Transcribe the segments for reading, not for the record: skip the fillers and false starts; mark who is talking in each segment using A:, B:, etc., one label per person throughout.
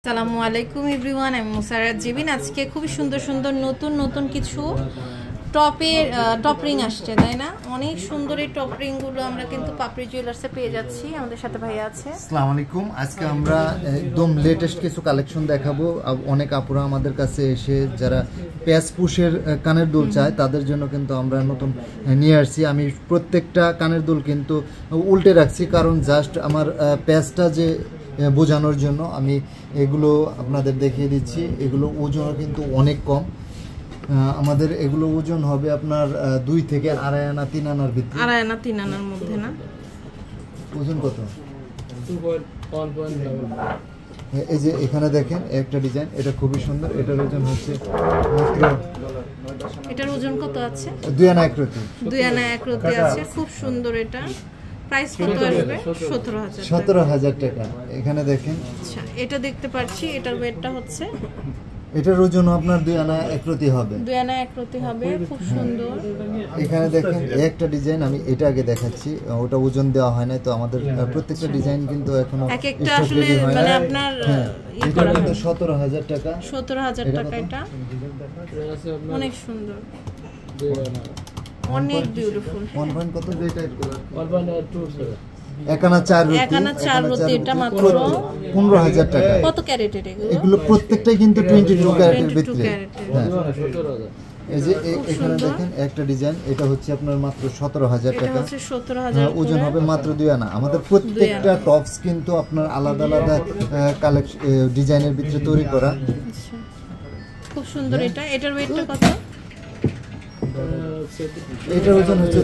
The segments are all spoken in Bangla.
A: আসসালামু আলাইকুম এভরিওয়ান, আমি মুসারাত জিবিন। আজকে খুব সুন্দর সুন্দর নতুন কিছু টপ রিং আসছে, তাই না? অনেক সুন্দর এই টপ রিং গুলো আমরা কিন্তু পাপড়ি জুয়েলার্সে পেয়ে যাচ্ছি। আমাদের সাথে ভাইয়া আছে।
B: আসসালামু আলাইকুম। আজকে আমরা একদম লেটেস্ট কিছু কালেকশন দেখাবো। অনেক আপুরা আমাদের কাছে এসে যারা প্যাচ পুশের কানের দুল চায় তাদের জন্য কিন্তু আমরা নতুন নিয়ে আসছি। আমি প্রত্যেকটা কানের দুল কিন্তু উল্টে রাখছি, কারণ জাস্ট আমার প্যাচটা যে বোঝানোর জন্য আমি এগুলো আপনাদের দেখিয়ে দিচ্ছি। এগুলো ওজনও কিন্তু অনেক কম। আমাদের এগুলো ওজন হবে আপনার 2 থেকে আড়াই আনা 3 আনার ভিতরে।
A: আড়াই আনা 3 আনার মধ্যে না?
B: ওজন কত? এই যে এখানে দেখেন একটা ডিজাইন, এটা খুবই সুন্দর। এটার ওজন হচ্ছে মাত্র,
A: এটার ওজন কত আছে?
B: 2 আনা 1 রতি।
A: 2 আনা 1 রতি আছে। খুব সুন্দর। এটা প্রাইস কত আসবে?
B: 17,000 টাকা। এখানে দেখেন।
A: আচ্ছা, এটা দেখতে পাচ্ছি। এটার ওয়েটটা হচ্ছে,
B: এটার ওজন আপনার 2 আনা 1 রতি হবে।
A: 2 আনা 1 রতি হবে। খুব সুন্দর।
B: এখানে দেখেন একটা ডিজাইন, আমি এটা আগে দেখাচ্ছি। ওটা ওজন দেওয়া হয় না, তো আমাদের প্রত্যেকটা ডিজাইন কিন্তু এখনো
A: এক একটা আসলে মানে আপনার
B: এটা কিন্তু 17,000 টাকা।
A: 17,000 টাকা। এটা অনেক সুন্দর, অনেক বিউটিফুল।
B: কত? এক আনা 4 রতি।
A: এটা মাত্র
B: 15,000 টাকা।
A: কত ক্যারেটের
B: এগুলো প্রত্যেকটাই কিন্তু 22 ক্যারেটের ভিতরে। এই যে এখানে দেখেন একটা ডিজাইন, এটা হচ্ছে আপনার মাত্র 17,000 টাকা। ওজন হবে মাত্র 2 আনা। আমাদের প্রত্যেকটা টপস কিন্তু আপনার আলাদা আলাদা ডিজাইনের ভিতরে তৈরি করা।
A: খুব সুন্দর। এটার ওয়েটটা কত?
B: এটার ওজন হচ্ছে,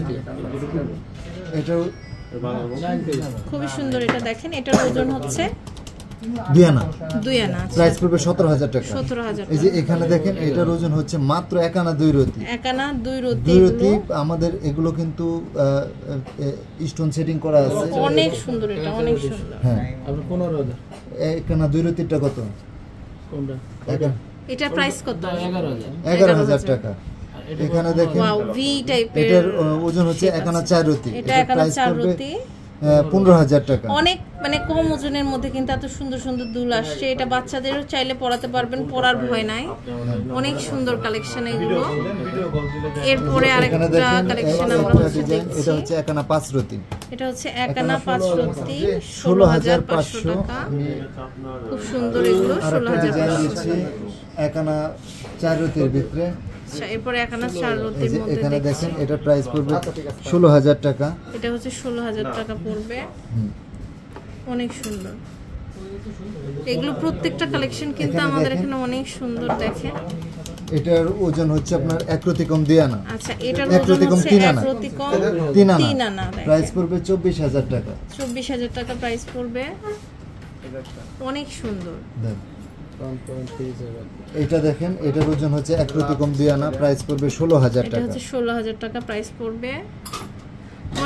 B: এটা
A: খুবই সুন্দর। এটা দেখেন, এটার ওজন হচ্ছে
B: 2 আনা। প্রাইস পড়বে 17,000 টাকা।
A: 17,000।
B: এই যে এখানে দেখেন, এটার ওজন হচ্ছে মাত্র 1 আনা 2 রতি।
A: 1 আনা 2 রতি।
B: 2 রতি। আমাদের এগুলো কিন্তু স্টোন সেটিং করা আছে।
A: অনেক সুন্দর। এটা অনেক সুন্দর।
B: হ্যাঁ, আপনি 15,000। 1 আনা 2 রতিটা কত? কোনটা?
A: এটা প্রাইস কত?
B: 11,000 টাকা। এখানে দেখেন,
A: ওয়াও, ভি টাইপের।
B: এটার ওজন হচ্ছে 1 আনা 4 রতি।
A: এটা 1 আনা 4 রতি।
B: 15,000 টাকা।
A: অনেক মানে কম ওজনের মধ্যে কিন্তু এত সুন্দর সুন্দর দুল আসছে। এটা বাচ্চাদেরও চাইলে পরাতে পারবেন, পরার ভয় নাই। অনেক সুন্দর কালেকশন এগুলো। এরপরে আরেকটা কালেকশন আমরা দেখছি।
B: এটা হচ্ছে 1 আনা 5 রতি।
A: এটা হচ্ছে 1 আনা 5 রতি, 16,500 টাকা। খুব সুন্দর এগুলো। 16,500 টাকা।
B: 1 আনা 4 রতির ভিতরে।
A: এরপরে 1 আনা 4 রতির মধ্যে
B: এখানে দেখেন, এটা প্রাইস পড়বে 16,000 টাকা।
A: এটা হচ্ছে 16,000 টাকা পড়বে। অনেক সুন্দর এগুলো। প্রত্যেকটা কালেকশন কিন্তু আমাদের এখানে অনেক সুন্দর। দেখেন,
B: এটার ওজন হচ্ছে আপনার 1 রতি কম 2 আনা।
A: আচ্ছা, এটার ওজন হচ্ছে 1 রতি কম 3 আনা।
B: প্রাইস পড়বে 24,000 টাকা।
A: 24,000 টাকা প্রাইস পড়বে। অনেক সুন্দর।
B: এটা দেখেন, এটার ওজন হচ্ছে 1 রতি কম 2 আনা। প্রাইস পড়বে 16,000 টাকা।
A: এটা হচ্ছে 16,000 টাকা প্রাইস পড়বে।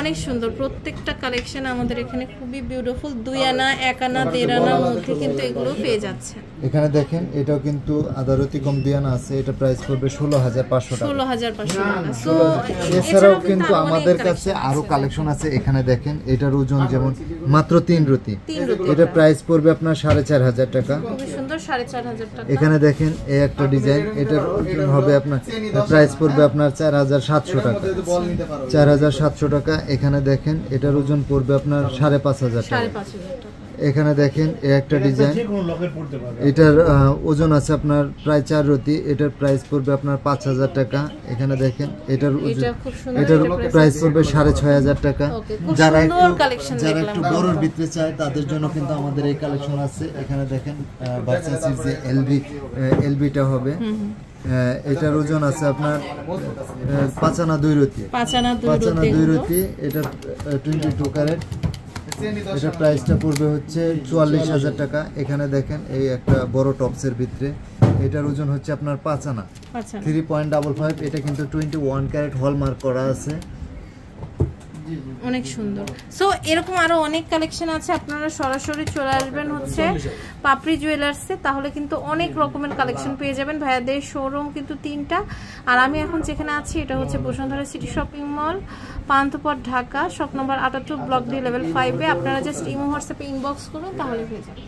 A: অনেক সুন্দর প্রত্যেকটা কালেকশন আমাদের এখানে খুবই বিউটিফুল। 2 আনা 1 আনা 1.5 আনার মধ্যে কিন্তু এগুলো পেয়ে যাচ্ছে।
B: এখানে দেখেন, এটাও কিন্তু আধা রতি কম 2 আনা আছে। এটা প্রাইস পড়বে 16,500 টাকা।
A: 16,500 টাকা। সো
B: এছাড়াও কিন্তু আমাদের কাছে আরো কালেকশন আছে। এখানে দেখেন, এটার ওজন যেমন মাত্র 3 রতি। এটা প্রাইস পড়বে আপনার 4,500 টাকা।
A: খুবই সুন্দর, 4,500 টাকা।
B: এখানে দেখেন, এই একটা ডিজাইন, এটার ওজন হবে আপনার, প্রাইস পড়বে আপনার 4,700 টাকা। 4,700 টাকা। এখানে দেখেন, এটার ওজন পড়বে আপনার 5,500 টাকা। এখানে দেখেন, এই একটা ডিজাইন, এটার ওজন আছে আপনার প্রায় 4 রতি। এটার প্রাইস পড়বে আপনার 5,000 টাকা। এখানে দেখেন, এটার প্রাইস পড়বে 6,500 টাকা। যারা একটু বড়র ভিতরে চায় তাদের জন্য কিন্তু আমাদের এই কালেকশন আছে। এখানে দেখেন, ভার্সাসির যে এলবিটা হবে, এটার ওজন আছে আপনার 5 আনা 2 রতি।
A: 5 আনা
B: 2 রতি। এটা 22 ক্যারেট। এটা প্রাইসটা পড়বে হচ্ছে 44,000 টাকা। এখানে দেখেন, এই একটা বড় টপসের ভিতরে, এটার ওজন হচ্ছে আপনার 5 আনা 3.55। এটা কিন্তু 21 ক্যারেট হলমার্ক করা আছে।
A: অনেক সুন্দর। সো এরকম আরো অনেক কালেকশন আছে। আপনারা সরাসরি চলে আসবেন হচ্ছে পাপড়ি জুয়েলার্সে, তাহলে কিন্তু অনেক রকমের কালেকশন পেয়ে যাবেন। ভাইয়াদের শোরুম কিন্তু 3টা। আর আমি এখন যেখানে আছি এটা হচ্ছে Bashundhara city shopping mall, Panthapath, Dhaka, shop number 78, block D, level 5 এ। আপনারা জাস্ট ইমো হোয়াটসঅ্যাপে ইনবক্স করুন, তাহলে পেয়ে যাবেন।